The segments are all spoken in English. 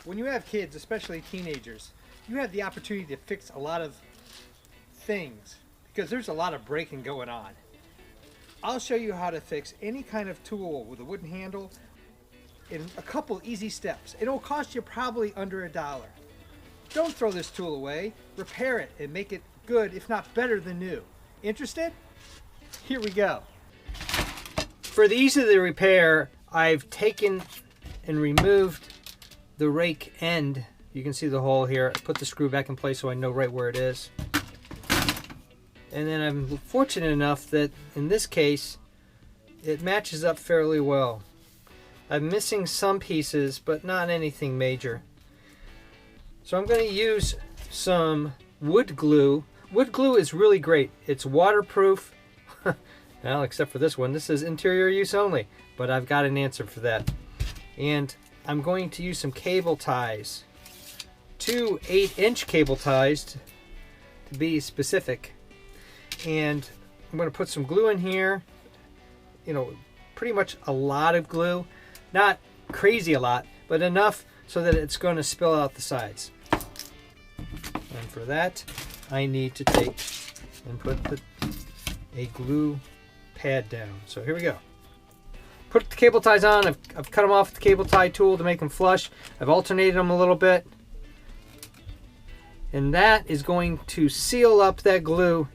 When you have kids, especially teenagers, you have the opportunity to fix a lot of things because there's a lot of breaking going on. I'll show you how to fix any kind of tool with a wooden handle in a couple easy steps. It'll cost you probably under $1. Don't throw this tool away. Repair it and make it good, if not better than new. Interested? Here we go. For the ease of the repair, I've taken and removed the rake end. You can see the hole here. I put the screw back in place so I know right where it is. And then I'm fortunate enough that in this case, it matches up fairly well. I'm missing some pieces, but not anything major. So I'm going to use some wood glue. Wood glue is really great. It's waterproof. Well, except for this one. This is interior use only, but I've got an answer for that. And I'm going to use some cable ties. 2 8-inch cable ties to be specific. And I'm going to put some glue in here. You know, pretty much a lot of glue. Not crazy a lot, but enough so that it's going to spill out the sides. And for that, I need to take and put a glue pad down. So here we go. Put the cable ties on. I've cut them off with the cable tie tool to make them flush. I've alternated them a little bit. And that is going to seal up that glue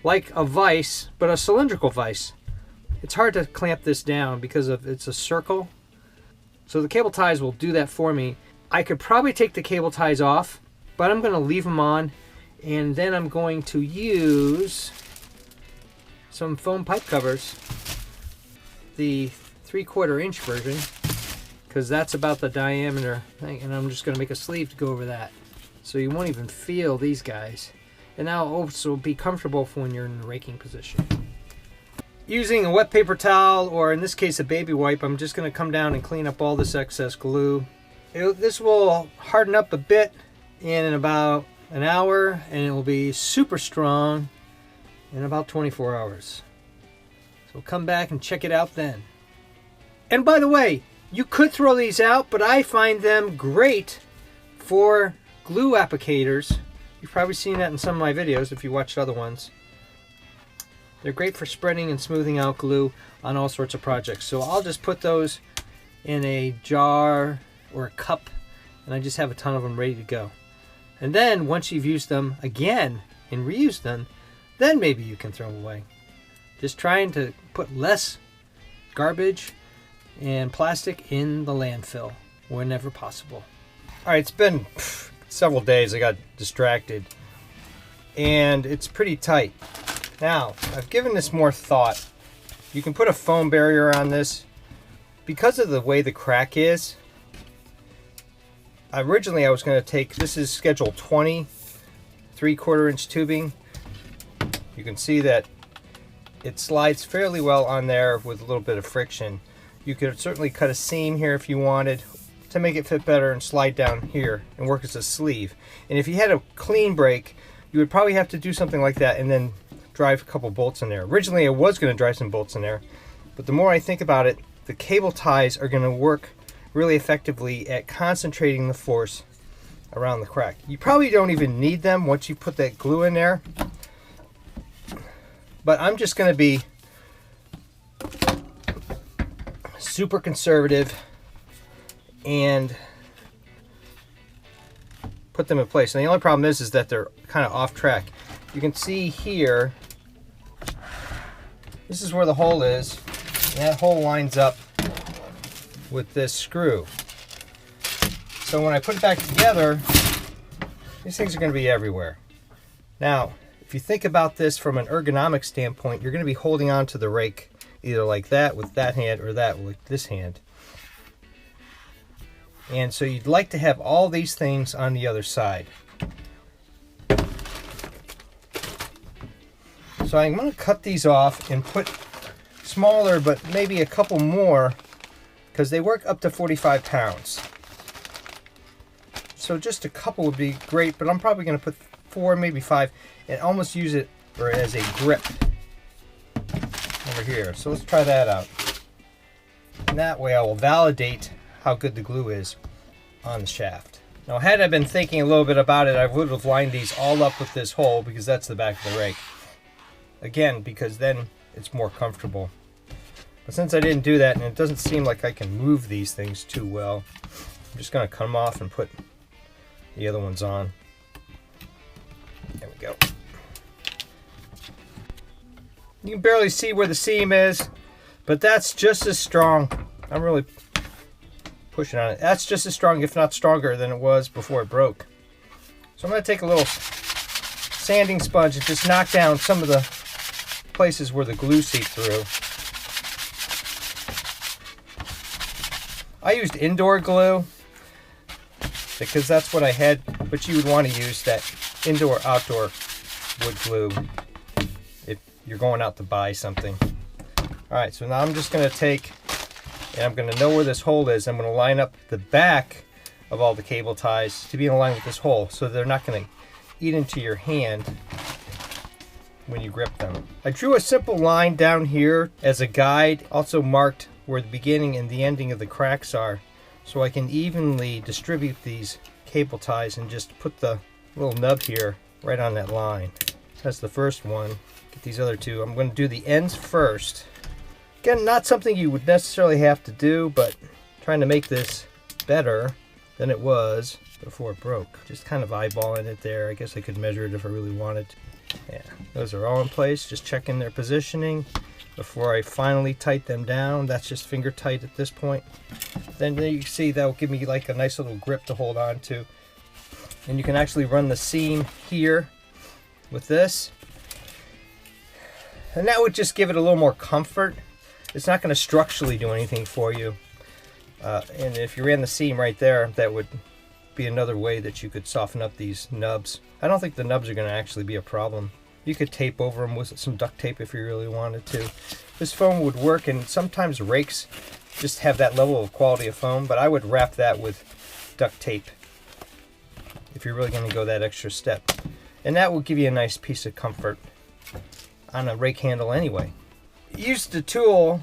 like a vise, but a cylindrical vise. It's hard to clamp this down because it's a circle. So the cable ties will do that for me. I could probably take the cable ties off, but I'm going to leave them on. And then I'm going to use some foam pipe covers. The 3/4 inch version, because that's about the diameter thing, and I'm just going to make a sleeve to go over that, so you won't even feel these guys, and that'll also be comfortable for when you're in the raking position. Using a wet paper towel, or in this case a baby wipe, I'm just going to come down and clean up all this excess glue. This will harden up a bit in about an hour, and it will be super strong in about 24 hours. So we'll come back and check it out then. And by the way, you could throw these out, but I find them great for glue applicators. You've probably seen that in some of my videos if you watched other ones. They're great for spreading and smoothing out glue on all sorts of projects. So I'll just put those in a jar or a cup, and I just have a ton of them ready to go. And then once you've used them again and reused them, then maybe you can throw them away. Just trying to put less garbage and plastic in the landfill whenever possible. All right, it's been several days. I got distracted, and it's pretty tight. Now, I've given this more thought. You can put a foam barrier on this. Because of the way the crack is, originally I was going to take, this is schedule 20, 3/4 inch tubing. You can see that it slides fairly well on there with a little bit of friction. You could certainly cut a seam here if you wanted to make it fit better and slide down here and work as a sleeve. And if you had a clean break, you would probably have to do something like that and then drive a couple bolts in there. Originally I was going to drive some bolts in there, but the more I think about it, the cable ties are going to work really effectively at concentrating the force around the crack. You probably don't even need them once you put that glue in there, but I'm just going to be super conservative and put them in place. And the only problem is that they're kind of off track. You can see here, this is where the hole is. And that hole lines up with this screw. So when I put it back together, these things are going to be everywhere. Now, if you think about this from an ergonomic standpoint, you're going to be holding on to the rake either like that with that hand or that with this hand. And so you'd like to have all these things on the other side. So I'm going to cut these off and put smaller, but maybe a couple more, because they work up to 45 pounds. So just a couple would be great, but I'm probably going to put 4, maybe 5, and almost use it as a grip over here. So let's try that out. And that way I will validate how good the glue is. on the shaft. Now, had I been thinking a little bit about it, I would have lined these all up with this hole, because that's the back of the rake. Again, because then it's more comfortable. But since I didn't do that, and it doesn't seem like I can move these things too well, I'm just going to cut them off and put the other ones on. There we go. You can barely see where the seam is, but that's just as strong. I'm really pushing on it. That's just as strong, if not stronger, than it was before it broke. So I'm going to take a little sanding sponge and just knock down some of the places where the glue seeped through. I used indoor glue because that's what I had, but you would want to use that indoor-outdoor wood glue if you're going out to buy something. Alright, so now I'm just going to take, and I'm going to know where this hole is. I'm going to line up the back of all the cable ties to be in line with this hole, so they're not going to eat into your hand when you grip them. I drew a simple line down here as a guide, also marked where the beginning and the ending of the cracks are, so I can evenly distribute these cable ties and just put the little nub here right on that line. That's the first one. Get these other two. I'm going to do the ends first. Again, not something you would necessarily have to do, but trying to make this better than it was before it broke. Just kind of eyeballing it there. I guess I could measure it if I really wanted to. Yeah, those are all in place. Just checking their positioning before I finally tighten them down. That's just finger tight at this point. Then you can see that will give me like a nice little grip to hold on to. And you can actually run the seam here with this. And that would just give it a little more comfort. It's not going to structurally do anything for you. And if you ran the seam right there, that would be another way that you could soften up these nubs. I don't think the nubs are going to actually be a problem. You could tape over them with some duct tape if you really wanted to. This foam would work, and sometimes rakes just have that level of quality of foam, but I would wrap that with duct tape if you're really going to go that extra step. And that will give you a nice piece of comfort on a rake handle anyway. Use the tool.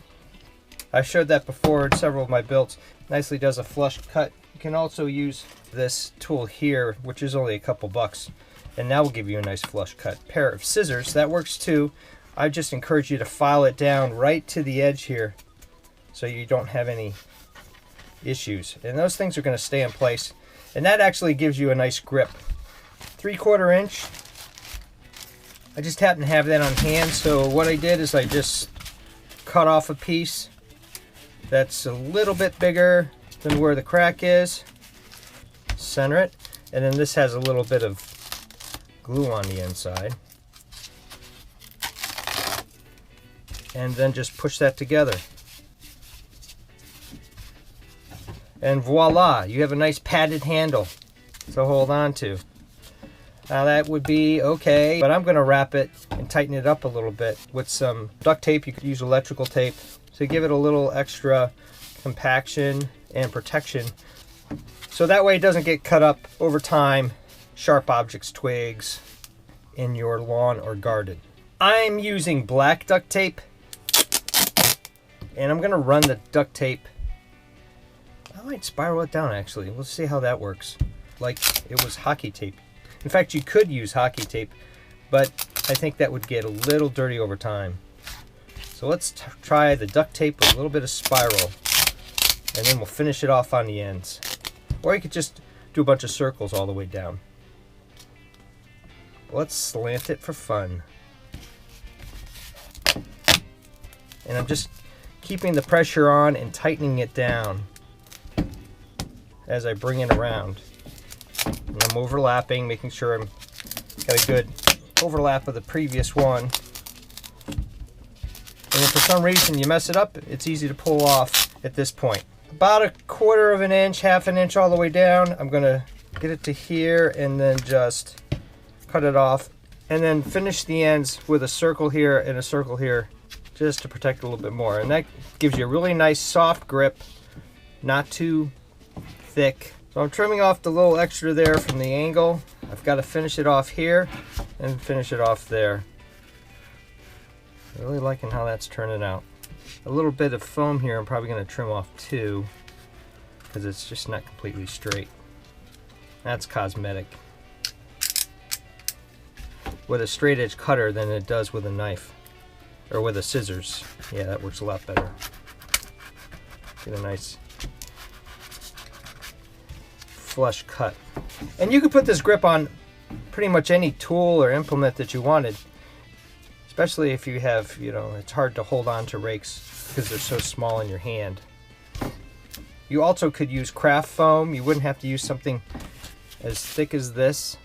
I showed that before in several of my builds. Nicely does a flush cut. You can also use this tool here, which is only a couple bucks, and that will give you a nice flush cut. Pair of scissors, that works too. I just encourage you to file it down right to the edge here so you don't have any issues. And those things are going to stay in place, and that actually gives you a nice grip. 3/4 inch. I just happen to have that on hand, so what I did is I just cut off a piece that's a little bit bigger than where the crack is. Center it, and then this has a little bit of glue on the inside. And then just push that together. And voila, you have a nice padded handle to hold on to. Now that would be okay, but I'm going to wrap it and tighten it up a little bit with some duct tape. You could use electrical tape to give it a little extra compaction and protection, so that way it doesn't get cut up over time, sharp objects, twigs, in your lawn or garden. I'm using black duct tape, and I'm going to run the duct tape. I might spiral it down actually. We'll see how that works. Like it was hockey tape. In fact, you could use hockey tape, but I think that would get a little dirty over time. So let's try the duct tape with a little bit of spiral, and then we'll finish it off on the ends. Or you could just do a bunch of circles all the way down. Let's slant it for fun. And I'm just keeping the pressure on and tightening it down as I bring it around. And I'm overlapping, making sure I'm got a good overlap of the previous one. And if for some reason you mess it up, it's easy to pull off at this point. About 1/4 inch, 1/2 inch all the way down. I'm going to get it to here and then just cut it off. And then finish the ends with a circle here and a circle here just to protect it a little bit more. And that gives you a really nice soft grip, not too thick. So I'm trimming off the little extra there from the angle. I've got to finish it off here and finish it off there. Really liking how that's turning out. A little bit of foam here I'm probably going to trim off too, because it's just not completely straight. That's cosmetic. With a straight edge cutter than it does with a knife. Or with a scissors. Yeah, that works a lot better. Get a nice flush cut. And you can put this grip on pretty much any tool or implement that you wanted. Especially if you have, you know, it's hard to hold on to rakes because they're so small in your hand. You also could use craft foam. You wouldn't have to use something as thick as this.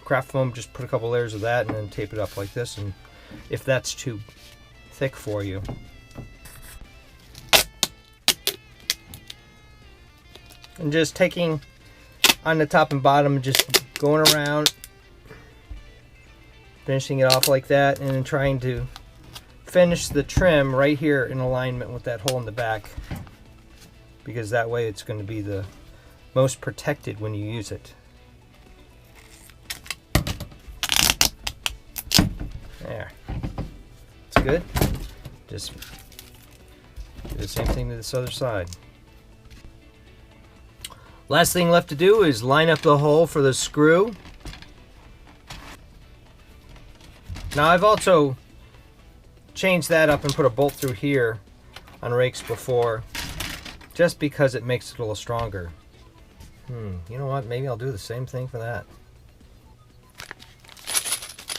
Craft foam, just put a couple layers of that and then tape it up like this, and if that's too thick for you. And just taking on the top and bottom, just going around, finishing it off like that, and then trying to finish the trim right here in alignment with that hole in the back, because that way it's going to be the most protected when you use it. There. It's good. Just do the same thing to this other side. Last thing left to do is line up the hole for the screw. Now I've also changed that up and put a bolt through here on rakes before, just because it makes it a little stronger. You know what? Maybe I'll do the same thing for that.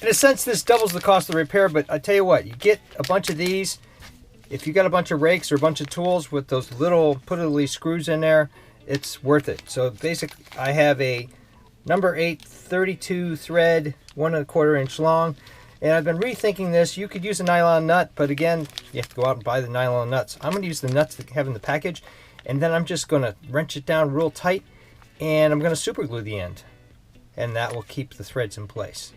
In a sense, this doubles the cost of the repair, but I tell you what, you get a bunch of these. If you got a bunch of rakes or a bunch of tools with those little puddly screws in there, it's worth it. So basically, I have a number 8 32 thread, 1 1/4 inch long, and I've been rethinking this. You could use a nylon nut, but again, you have to go out and buy the nylon nuts. I'm going to use the nuts that have in the package, and then I'm just going to wrench it down real tight, and I'm going to super glue the end, and that will keep the threads in place.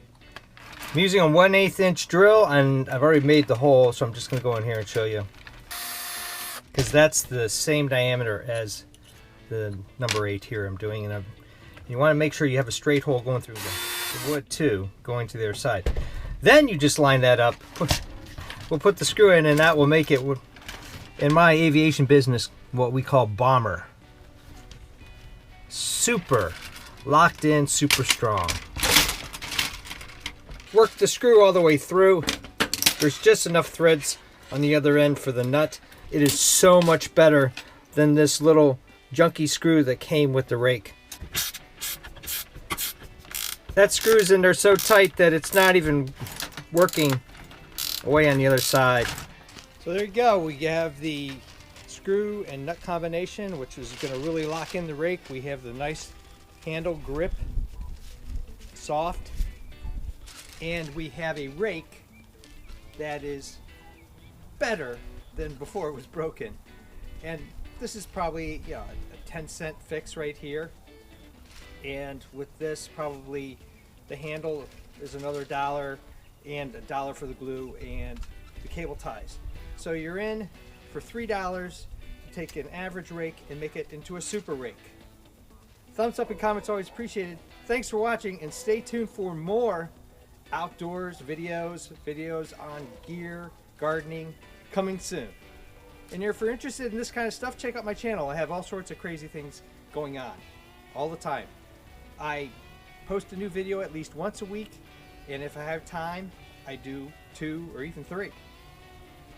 I'm using a 1/8 inch drill, and I've already made the hole, so I'm just going to go in here and show you, because that's the same diameter as the number 8 here I'm doing, and you want to make sure you have a straight hole going through the wood too, going to the other side. Then you just line that up. We'll put the screw in, and that will make it, in my aviation business, what we call bomber. Super locked in, super strong. Work the screw all the way through. There's just enough threads on the other end for the nut. It is so much better than this little junky screw that came with the rake. That screw's in there so tight that it's not even working away on the other side. So there you go. We have the screw and nut combination, which is going to really lock in the rake. We have the nice handle grip, soft, and we have a rake that is better than before it was broken. And this is probably, you know, a 10-cent fix right here. And with this, probably the handle is another $1 and $1 for the glue and the cable ties. So you're in for $3 to take an average rake and make it into a super rake. Thumbs up and comments always appreciated. Thanks for watching, and stay tuned for more outdoors videos on gear, gardening, coming soon. And if you're interested in this kind of stuff, check out my channel. I have all sorts of crazy things going on all the time. I post a new video at least once a week, and if I have time, I do 2 or even 3.